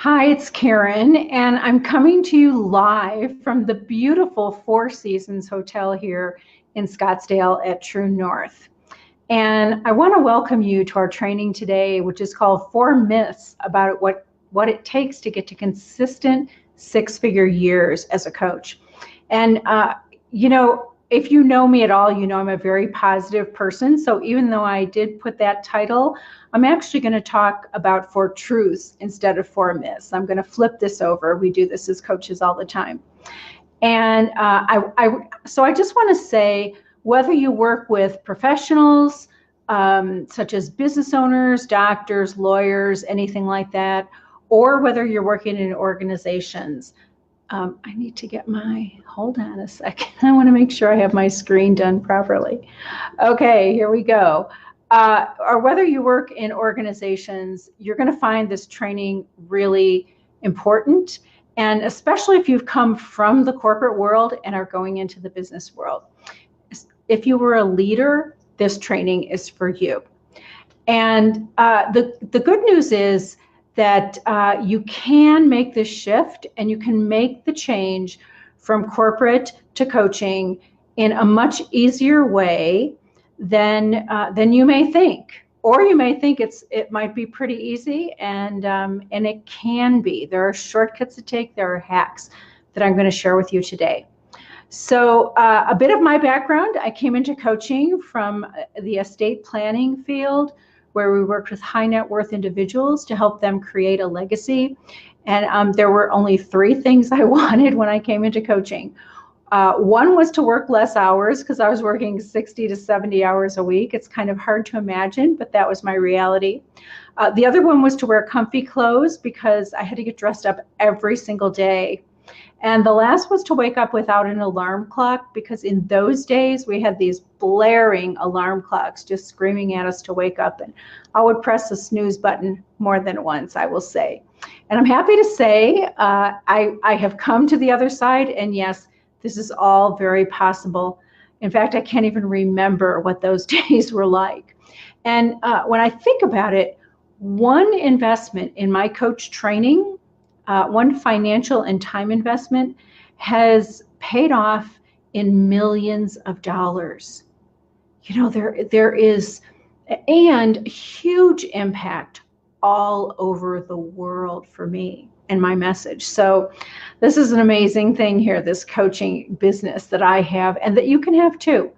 Hi, it's Karen, and I'm coming to you live from the beautiful Four Seasons Hotel here in Scottsdale at True North. And I want to welcome you to our training today, which is called Four Myths about what it takes to get to consistent six-figure years as a coach. And, if you know me at all, you know I'm a very positive person. So even though I did put that title, I'm actually going to talk about four truths instead of four myths. I'm going to flip this over. We do this as coaches all the time. And so I just want to say, whether you work with professionals, such as business owners, doctors, lawyers, anything like that, or whether you're working in organizations, I need to get hold on a second. I want to make sure I have my screen done properly. Okay, here we go. Or whether you work in organizations, you're going to find this training really important, and especially if you've come from the corporate world and are going into the business world. If you were a leader, this training is for you. And the good news is that you can make this shift and you can make the change from corporate to coaching in a much easier way than you may think. Or you may think it might be pretty easy, and it can be. There are shortcuts to take. There are hacks that I'm going to share with you today. So a bit of my background: I came into coaching from the estate planning field, where we worked with high net worth individuals to help them create a legacy. And there were only three things I wanted when I came into coaching. One was to work less hours, because I was working 60 to 70 hours a week. It's kind of hard to imagine, but that was my reality. The other one was to wear comfy clothes, because I had to get dressed up every single day. And the last was to wake up without an alarm clock, because in those days we had these blaring alarm clocks just screaming at us to wake up. And I would press the snooze button more than once, I will say. And I'm happy to say I have come to the other side. And yes, this is all very possible. In fact, I can't even remember what those days were like. And when I think about it, one investment in my coach training, one financial and time investment, has paid off in millions of dollars. There is and huge impact all over the world for me and my message. So this is an amazing thing here, this coaching business that I have and that you can have too.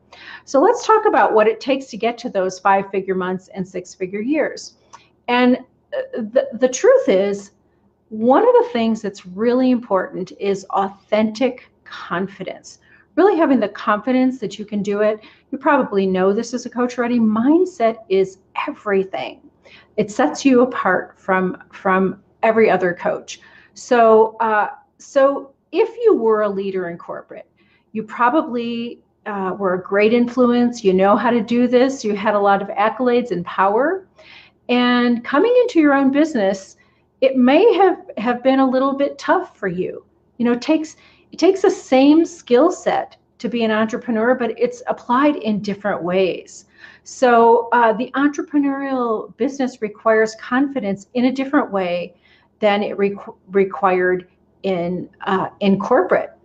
So let's talk about what it takes to get to those 5-figure months and 6-figure years. And the truth is, one of the things that's really important is authentic confidence. Really having the confidence that you can do it. You probably know this as a coach already. Mindset is everything. It sets you apart from every other coach. So if you were a leader in corporate, you probably were a great influence. You know how to do this. You had a lot of accolades and power. And coming into your own business, it may have been a little bit tough for you. It takes the same skill set to be an entrepreneur, but it's applied in different ways. So the entrepreneurial business requires confidence in a different way than it required in corporate.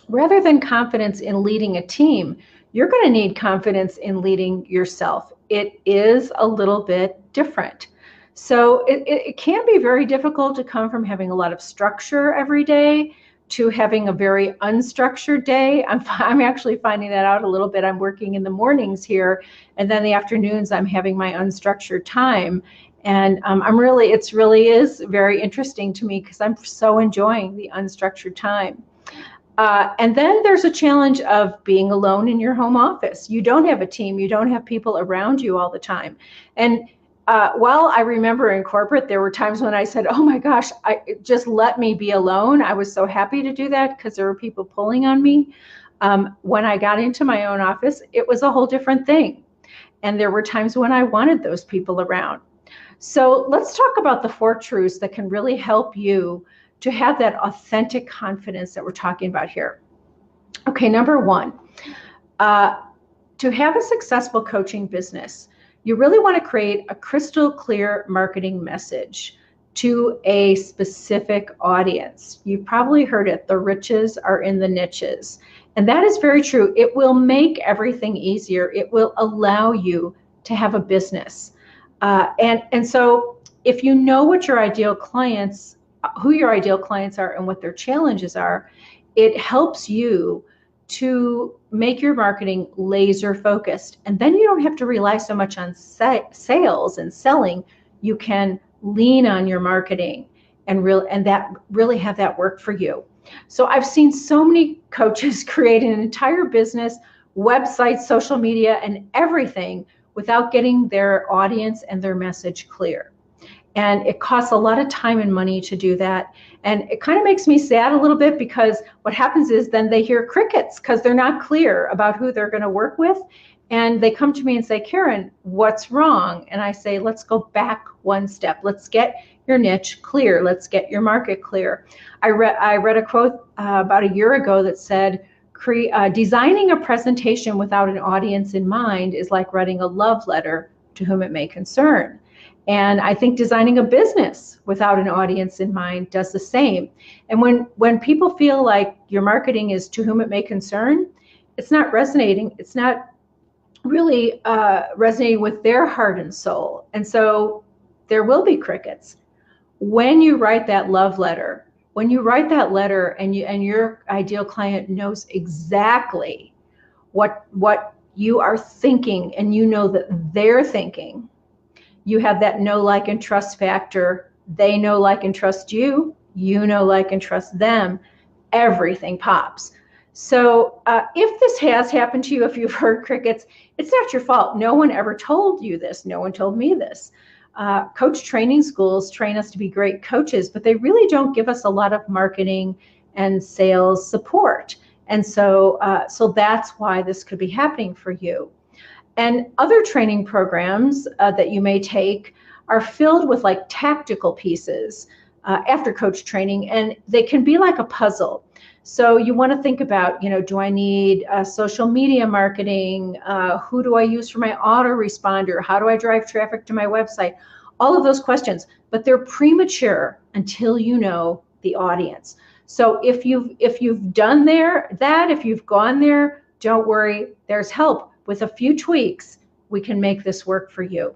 Rather than confidence in leading a team, you're going to need confidence in leading yourself. It is a little bit different. So it can be very difficult to come from having a lot of structure every day to having a very unstructured day. I'm actually finding that out a little bit. I'm working in the mornings here, and then the afternoons I'm having my unstructured time. And it really is very interesting to me, because I'm so enjoying the unstructured time. And then there's a challenge of being alone in your home office. You don't have a team. You don't have people around you all the time. And while I remember in corporate, there were times when I said, oh my gosh, just let me be alone. I was so happy to do that because there were people pulling on me. When I got into my own office, it was a whole different thing. And there were times when I wanted those people around. So let's talk about the four truths that can really help you to have that authentic confidence that we're talking about here. Okay, number one, to have a successful coaching business, you really want to create a crystal clear marketing message to a specific audience. You've probably heard it, the riches are in the niches. And that is very true. It will make everything easier. It will allow you to have a business. And so if you know what your ideal clients, who your ideal clients are and what their challenges are, it helps you to make your marketing laser focused. And then you don't have to rely so much on sales and selling. You can lean on your marketing and that really have that work for you. So I've seen so many coaches create an entire business, website, social media, and everything without getting their audience and their message clear. And it costs a lot of time and money to do that. And it kind of makes me sad a little bit, because what happens is then they hear crickets because they're not clear about who they're going to work with. And they come to me and say, Karen, what's wrong? And I say, let's go back one step. Let's get your niche clear. Let's get your market clear. I read a quote about a year ago that said, designing a presentation without an audience in mind is like writing a love letter to whom it may concern. And I think designing a business without an audience in mind does the same. And when people feel like your marketing is to whom it may concern, it's not resonating. It's not really resonating with their heart and soul. And so there will be crickets. When you write that love letter, and your ideal client knows exactly what you are thinking, and you know that they're thinking, you have that know, like, and trust factor. They know, like, and trust you. You know, like, and trust them. Everything pops. So if this has happened to you, if you've heard crickets, it's not your fault. No one ever told you this. No one told me this. Coach training schools train us to be great coaches, but they really don't give us a lot of marketing and sales support. And so that's why this could be happening for you. And other training programs that you may take are filled with like tactical pieces after coach training, and they can be like a puzzle. So you want to think about, do I need social media marketing? Who do I use for my autoresponder? How do I drive traffic to my website? All of those questions, but they're premature until you know the audience. So if you've done if you've gone there, don't worry, there's help. With a few tweaks, we can make this work for you.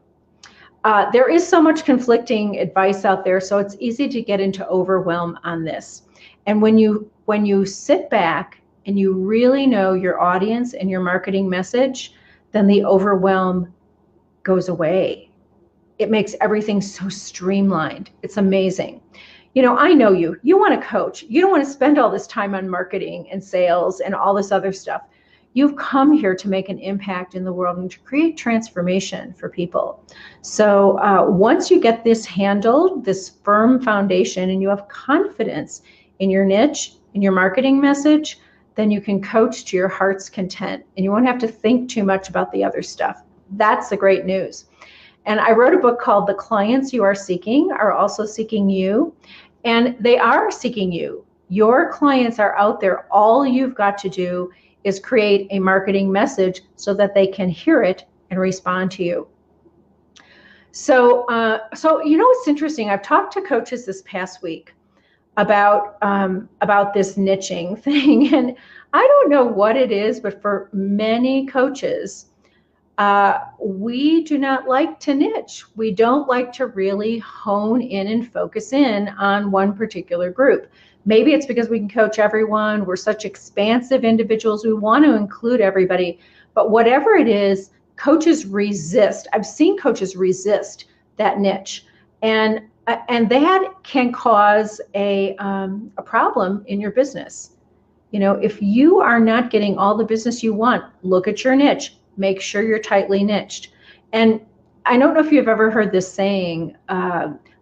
There is so much conflicting advice out there, so it's easy to get into overwhelm on this. And when you sit back and you really know your audience and your marketing message, then the overwhelm goes away. It makes everything so streamlined. It's amazing. I know you want to coach. You don't want to spend all this time on marketing and sales and all this other stuff. You've come here to make an impact in the world and to create transformation for people. So once you get this handled, this firm foundation, and you have confidence in your niche, in your marketing message, then you can coach to your heart's content, and you won't have to think too much about the other stuff. That's the great news. And I wrote a book called The Clients You Are Seeking Are Also Seeking You, and they are seeking you. Your clients are out there. All you've got to do is create a marketing message so that they can hear it and respond to you. So it's interesting. I've talked to coaches this past week about this niching thing, and I don't know what it is, but for many coaches, we do not like to niche. We don't like to really hone in and focus in on one particular group. Maybe it's because we can coach everyone. We're such expansive individuals. We want to include everybody. But whatever it is, coaches resist. I've seen coaches resist that niche. And that can cause a problem in your business. If you are not getting all the business you want, look at your niche. Make sure you're tightly niched. And I don't know if you've ever heard this saying,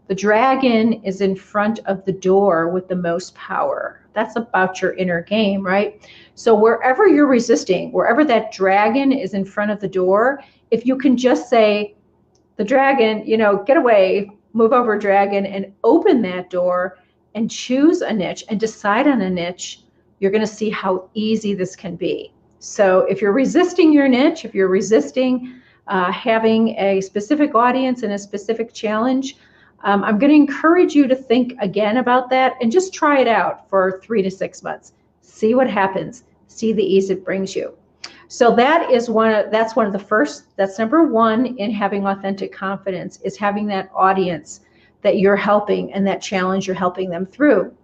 the dragon is in front of the door with the most power. That's about your inner game, right? So wherever you're resisting, wherever that dragon is in front of the door, if you can just say, the dragon, get away, move over, dragon, and open that door and choose a niche and decide on a niche, you're going to see how easy this can be. So if you're resisting your niche, if you're resisting having a specific audience and a specific challenge, I'm going to encourage you to think again about that and just try it out for 3 to 6 months. See what happens. See the ease it brings you. So that's one of the first, that's number one in having authentic confidence, is having that audience that you're helping and that challenge you're helping them through.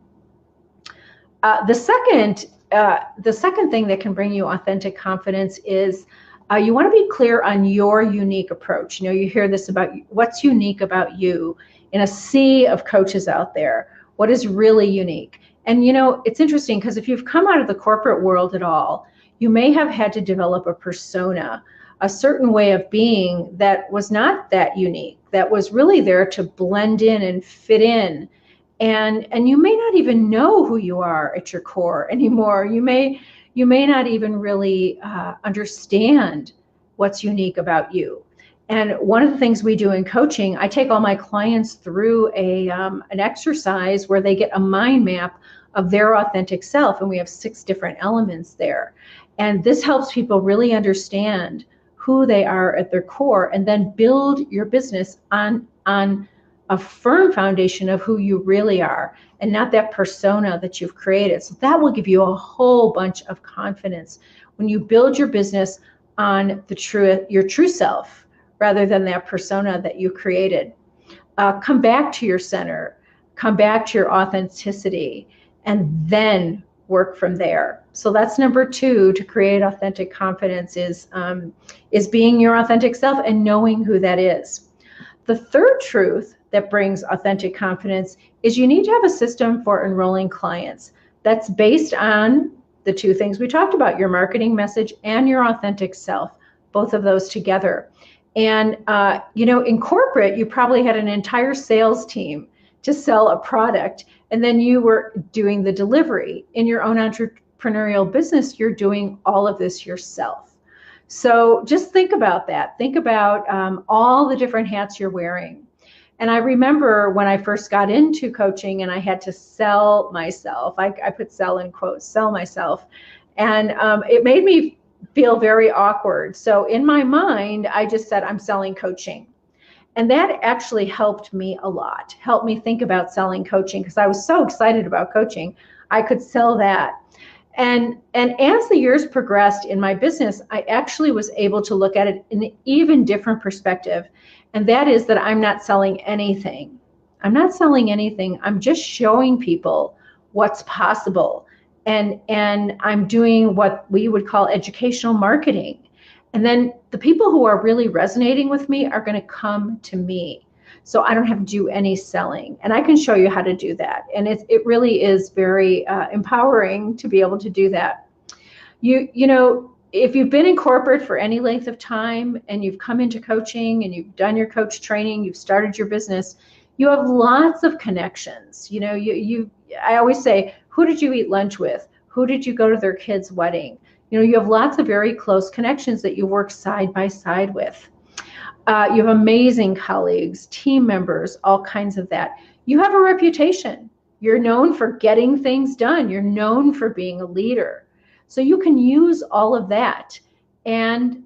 The second thing that can bring you authentic confidence is you want to be clear on your unique approach. You hear this about what's unique about you in a sea of coaches out there. What is really unique? And it's interesting because if you've come out of the corporate world at all, you may have had to develop a persona, a certain way of being that was not that unique, that was really there to blend in and fit in. And you may not even know who you are at your core anymore. You may not even really understand what's unique about you. And one of the things we do in coaching, I take all my clients through an exercise where they get a mind map of their authentic self, and we have 6 different elements there. And this helps people really understand who they are at their core, and then build your business on a firm foundation of who you really are, and not that persona that you've created. So that will give you a whole bunch of confidence when you build your business on your true self, rather than that persona that you created. Come back to your center, come back to your authenticity, and then work from there. So that's number 2 to create authentic confidence, is being your authentic self and knowing who that is. The third truth that brings authentic confidence is you need to have a system for enrolling clients that's based on the 2 things we talked about, your marketing message and your authentic self, both of those together. And, in corporate, you probably had an entire sales team to sell a product, and then you were doing the delivery. In your own entrepreneurial business, you're doing all of this yourself. So just think about that. Think about all the different hats you're wearing. And I remember when I first got into coaching and I had to sell myself, I put sell in quotes, sell myself. And it made me feel very awkward. So in my mind, I just said, I'm selling coaching. And that actually helped me a lot, helped me think about selling coaching, because I was so excited about coaching. I could sell that. And as the years progressed in my business, I actually was able to look at it in an even different perspective. And that is that I'm not selling anything. I'm not selling anything. I'm just showing people what's possible. And I'm doing what we would call educational marketing. And then the people who are really resonating with me are going to come to me. So I don't have to do any selling. And I can show you how to do that. And it really is very empowering to be able to do that. If you've been in corporate for any length of time and you've come into coaching and you've done your coach training, you've started your business, you have lots of connections. I always say, who did you eat lunch with? Who did you go to their kid's wedding? You have lots of very close connections that you work side by side with. You have amazing colleagues, team members, all kinds of that. You have a reputation. You're known for getting things done. You're known for being a leader. So you can use all of that and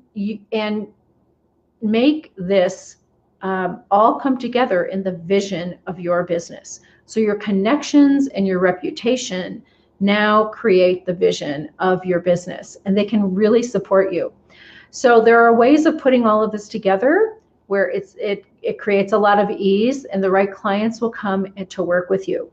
make this all come together in the vision of your business. So your connections and your reputation now create the vision of your business, and they can really support you. So there are ways of putting all of this together where it creates a lot of ease, and the right clients will come to work with you.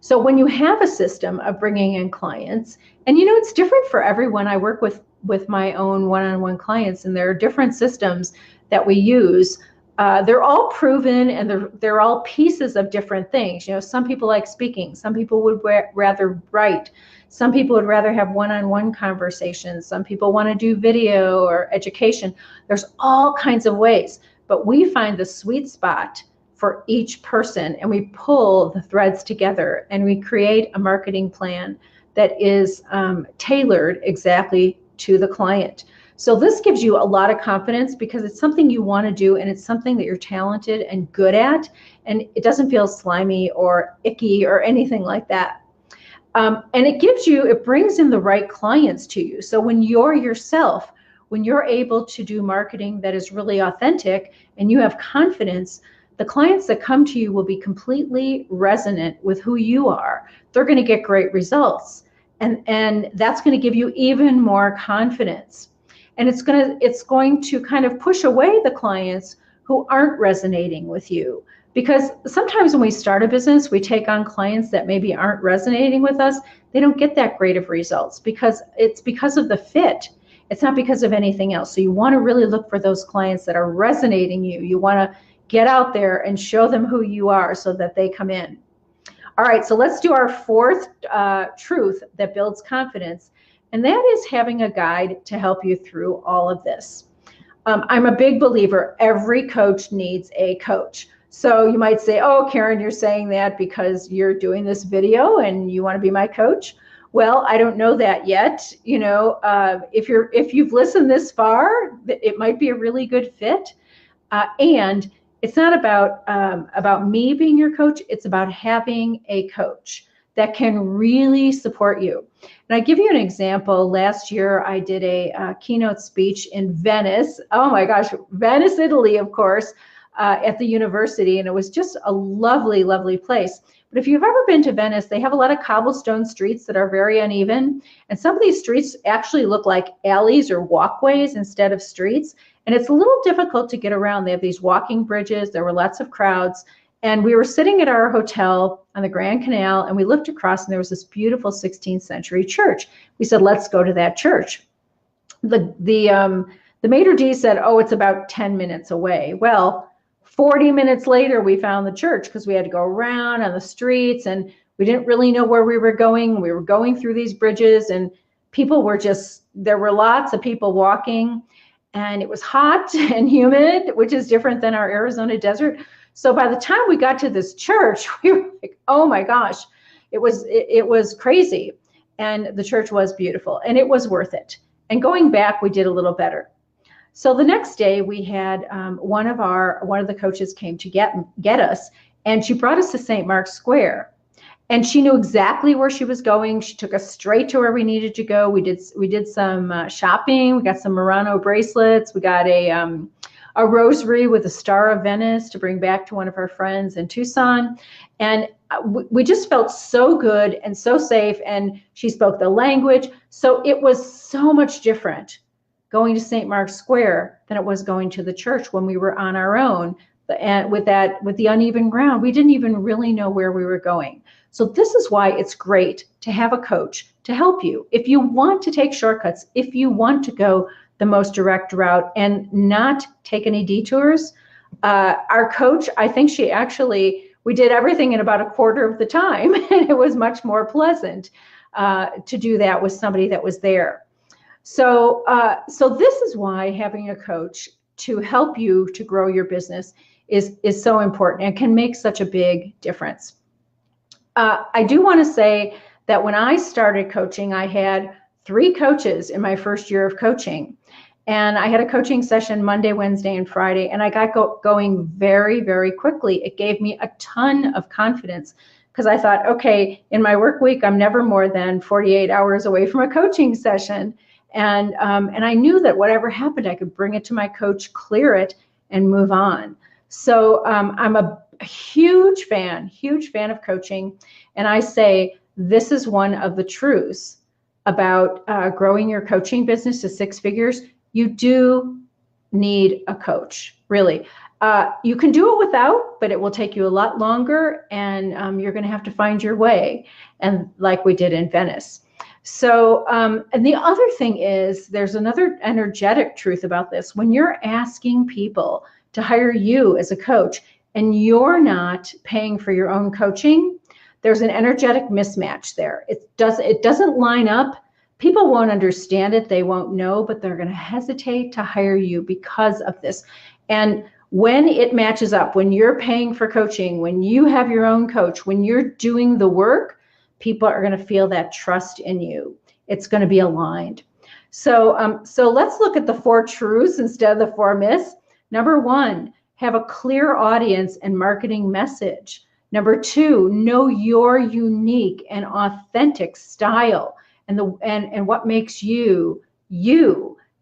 So when you have a system of bringing in clients, and it's different for everyone. I work with my own one-on-one clients, and there are different systems that we use. They're all proven, and they're all pieces of different things. Some people like speaking. Some people would rather write. Some people would rather have one-on-one conversations. Some people want to do video or education. There's all kinds of ways, but we find the sweet spot for each person, and we pull the threads together, and we create a marketing plan that is tailored exactly to the client. So this gives you a lot of confidence because it's something you want to do, and it's something that you're talented and good at, and it doesn't feel slimy or icky or anything like that. And it brings in the right clients to you. So when you're yourself, when you're able to do marketing that is really authentic and you have confidence, the clients that come to you will be completely resonant with who you are. They're going to get great results. And that's going to give you even more confidence. And it's going to kind of push away the clients who aren't resonating with you. Because sometimes when we start a business, we take on clients that maybe aren't resonating with us. They don't get that great of results because it's because of the fit. It's not because of anything else. So you want to really look for those clients that are resonating you. You want to get out there and show them who you are so that they come in. All right, so let's do our fourth truth that builds confidence, and that is having a guide to help you through all of this. I'm a big believer every coach needs a coach. So you might say, oh, Karen, you're saying that because you're doing this video and you want to be my coach. Well, I don't know that yet. You know, if you've listened this far, it might be a really good fit. And it's not about me being your coach. It's about having a coach that can really support you. And I give you an example. Last year, I did a keynote speech in Venice. Oh my gosh, Venice, Italy, of course, at the university. And it was just a lovely, lovely place. But if you've ever been to Venice, they have a lot of cobblestone streets that are very uneven. And some of these streets actually look like alleys or walkways instead of streets. And it's a little difficult to get around. They have these walking bridges. There were lots of crowds. And we were sitting at our hotel on the Grand Canal, and we looked across, and there was this beautiful 16th century church. We said, let's go to that church. The maitre d' said, oh, it's about 10 minutes away. Well, 40 minutes later, we found the church because we had to go around on the streets, and we didn't really know where we were going. We were going through these bridges, and people were there were lots of people walking, and it was hot and humid, which is different than our Arizona desert. So by the time we got to this church, we were like, oh my gosh, it was crazy. And the church was beautiful, and it was worth it. And going back, we did a little better. So the next day we had one of the coaches came to get us, and she brought us to St. Mark's Square. And she knew exactly where she was going. She took us straight to where we needed to go. We did some shopping. We got some Murano bracelets. We got a rosary with a Star of Venice to bring back to one of our friends in Tucson. And we just felt so good and so safe. And she spoke the language. So it was so much different going to St. Mark's Square than it was going to the church when we were on our own. And with the uneven ground, we didn't even really know where we were going. So this is why it's great to have a coach to help you. If you want to take shortcuts, if you want to go the most direct route and not take any detours, our coach, I think we did everything in about a quarter of the time, and it was much more pleasant to do that with somebody that was there. So this is why having a coach to help you to grow your business is so important and can make such a big difference. I do want to say that when I started coaching, I had 3 coaches in my first year of coaching. And I had a coaching session Monday, Wednesday, and Friday, and I got going very, very quickly. It gave me a ton of confidence because I thought, okay, in my work week, I'm never more than 48 hours away from a coaching session. And I knew that whatever happened, I could bring it to my coach, clear it, and move on. So I'm a huge fan of coaching. And I say this is one of the truths about growing your coaching business to 6 figures. You do need a coach, really. You can do it without, but it will take you a lot longer, and you're going to have to find your way, and like we did in Venice. So, and the other thing is, there's another energetic truth about this. When you're asking people to hire you as a coach and you're not paying for your own coaching, there's an energetic mismatch there. It doesn't line up. People won't understand it. They won't know, but they're going to hesitate to hire you because of this. And when it matches up, when you're paying for coaching, when you have your own coach, when you're doing the work, people are going to feel that trust in you. It's going to be aligned. So let's look at the 4 truths instead of the 4 myths. Number 1, have a clear audience and marketing message. Number 2, know your unique and authentic style and what makes you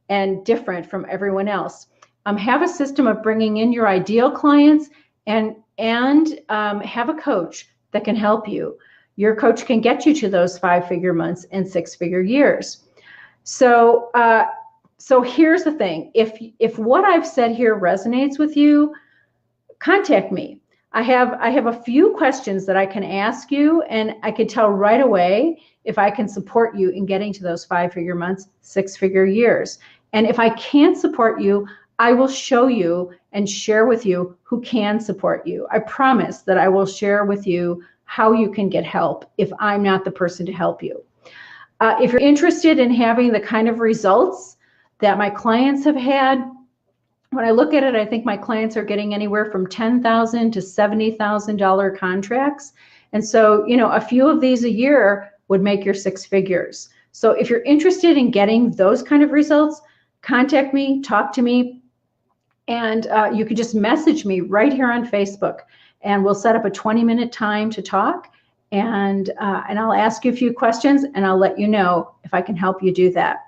and different from everyone else. Have a system of bringing in your ideal clients and have a coach that can help you. Your coach can get you to those 5-figure months and 6-figure years. So here's the thing. If what I've said here resonates with you, contact me. I have a few questions that I can ask you, and I can tell right away if I can support you in getting to those 5-figure months, 6-figure years. And if I can't support you, I will show you and share with you who can support you. I promise that I will share with you how you can get help if I'm not the person to help you. If you're interested in having the kind of results that my clients have had, when I look at it, I think my clients are getting anywhere from $10,000 to $70,000 contracts. And so, a few of these a year would make your 6 figures. So if you're interested in getting those kind of results, contact me, talk to me, and you can just message me right here on Facebook, and we'll set up a 20-minute time to talk, and I'll ask you a few questions, and I'll let you know if I can help you do that.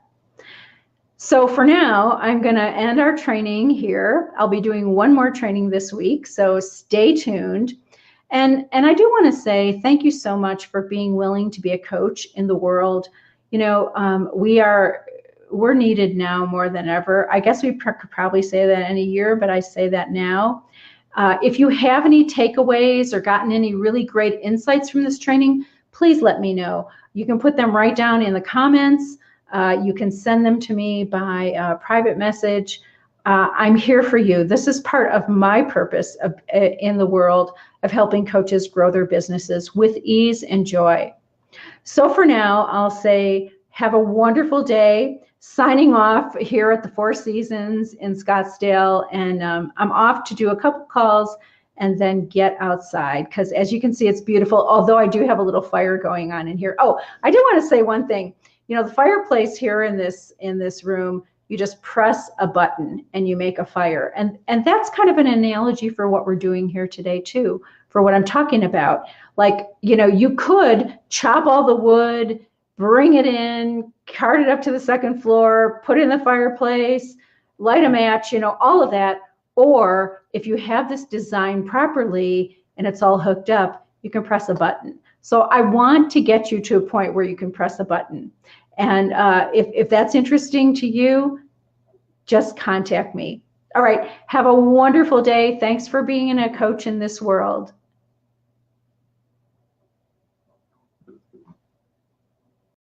So for now, I'm going to end our training here. I'll be doing one more training this week, so stay tuned. And I do want to say thank you so much for being willing to be a coach in the world. We're needed now more than ever. I guess we could probably say that in a year, but I say that now. If you have any takeaways or gotten any really great insights from this training, please let me know. You can put them right down in the comments. You can send them to me by private message. I'm here for you. This is part of my purpose in the world of helping coaches grow their businesses with ease and joy. So for now, I'll say have a wonderful day. Signing off here at the Four Seasons in Scottsdale, and I'm off to do a couple calls and then get outside, because as you can see, it's beautiful, although I do have a little fire going on in here. Oh, I do want to say one thing. The fireplace here in this room, you just press a button and you make a fire. And that's kind of an analogy for what we're doing here today too, for what I'm talking about. Like, you could chop all the wood, bring it in, cart it up to the second floor, put it in the fireplace, light a match, all of that. Or if you have this designed properly and it's all hooked up, you can press a button. So I want to get you to a point where you can press a button. And if that's interesting to you, just contact me. All right. Have a wonderful day. Thanks for being a coach in this world.